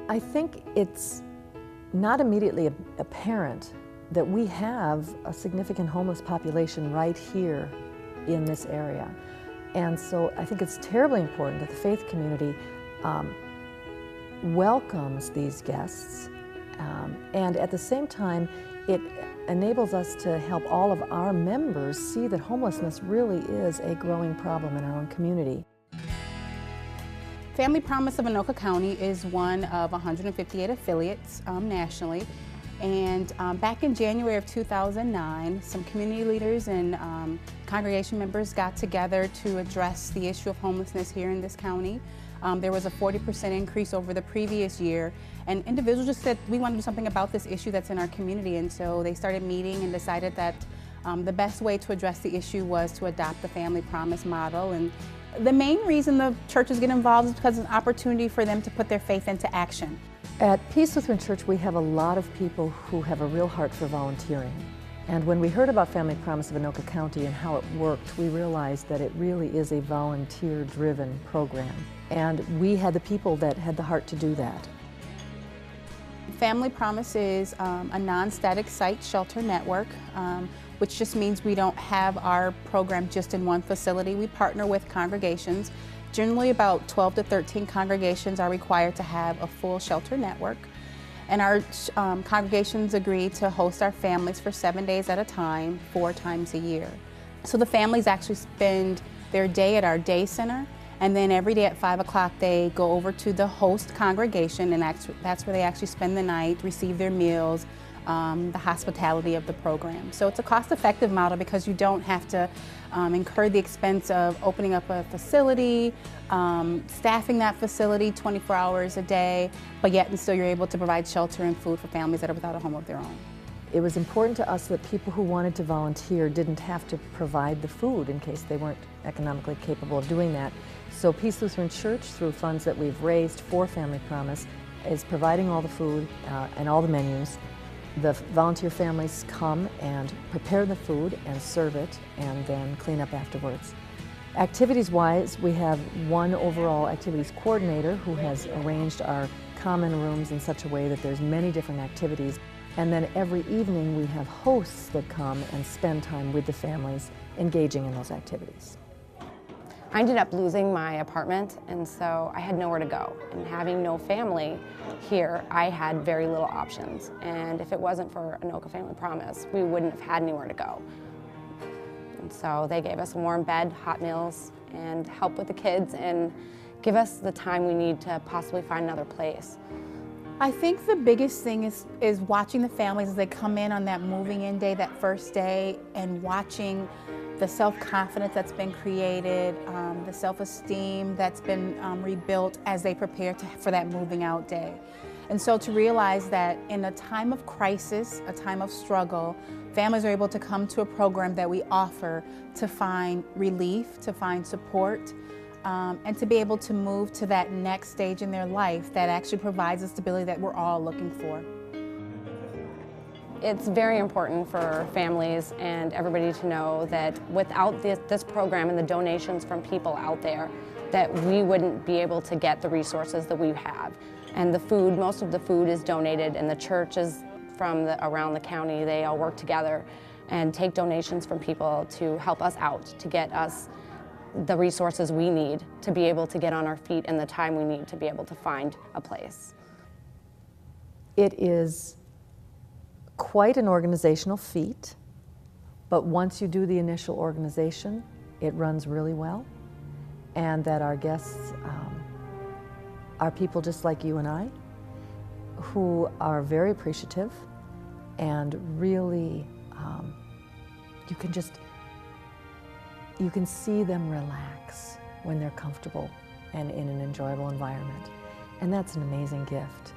I think it's not immediately apparent that we have a significant homeless population right here in this area. And so I think it's terribly important that the faith community welcomes these guests, and at the same time it enables us to help all of our members see that homelessness really is a growing problem in our own community. Family Promise of Anoka County is one of 158 affiliates nationally. And back in January of 2009, some community leaders and congregation members got together to address the issue of homelessness here in this county. There was a 40% increase over the previous year, and individuals just said, we want to do something about this issue that's in our community. And so they started meeting and decided that the best way to address the issue was to adopt the Family Promise model. And the main reason the churches get involved is because it's an opportunity for them to put their faith into action. At Peace Lutheran Church, we have a lot of people who have a real heart for volunteering. And when we heard about Family Promise of Anoka County and how it worked, we realized that it really is a volunteer-driven program. And we had the people that had the heart to do that. Family Promise is a non-static site shelter network, which just means we don't have our program just in one facility. We partner with congregations. Generally about 12 to 13 congregations are required to have a full shelter network. And our congregations agree to host our families for 7 days at a time, 4 times a year. So the families actually spend their day at our day center, and then every day at 5 o'clock they go over to the host congregation, and that's where they actually spend the night, receive their meals, the hospitality of the program. So it's a cost-effective model because you don't have to incur the expense of opening up a facility, staffing that facility 24 hours a day, but yet and still you're able to provide shelter and food for families that are without a home of their own. It was important to us that people who wanted to volunteer didn't have to provide the food in case they weren't economically capable of doing that. So Peace Lutheran Church, through funds that we've raised for Family Promise, is providing all the food and all the menus. The volunteer families come and prepare the food and serve it and then clean up afterwards. Activities-wise, we have one overall activities coordinator who has arranged our common rooms in such a way that there's many different activities. And then every evening we have hosts that come and spend time with the families engaging in those activities. I ended up losing my apartment, and so I had nowhere to go. And having no family here, I had very little options. And if it wasn't for Anoka Family Promise, we wouldn't have had anywhere to go. And so they gave us a warm bed, hot meals, and help with the kids, and give us the time we need to possibly find another place. I think the biggest thing is watching the families as they come in on that moving in day, that first day, and watching the self-confidence that's been created, the self-esteem that's been rebuilt as they prepare for that moving out day. And so to realize that in a time of crisis, a time of struggle, families are able to come to a program that we offer to find relief, to find support, and to be able to move to that next stage in their life that actually provides the stability that we're all looking for. It's very important for families and everybody to know that without this program and the donations from people out there, that we wouldn't be able to get the resources that we have. And the food, most of the food is donated, and the churches from around the county, they all work together and take donations from people to help us out, to get us the resources we need to be able to get on our feet and the time we need to be able to find a place. It is quite an organizational feat, but once you do the initial organization, it runs really well, and that our guests are people just like you and I who are very appreciative, and really you can see them relax when they're comfortable and in an enjoyable environment, and that's an amazing gift.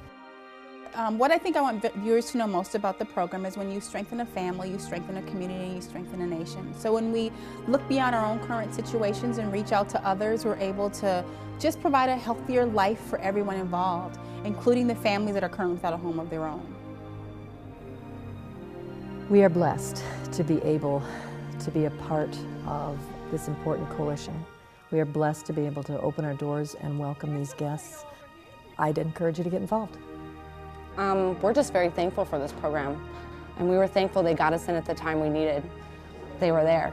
What I think I want viewers to know most about the program is when you strengthen a family, you strengthen a community, you strengthen a nation. So when we look beyond our own current situations and reach out to others, we're able to just provide a healthier life for everyone involved, including the families that are currently without a home of their own. We are blessed to be able to be a part of this important coalition. We are blessed to be able to open our doors and welcome these guests. I'd encourage you to get involved. We're just very thankful for this program, and we were thankful they got us in at the time we needed. They were there.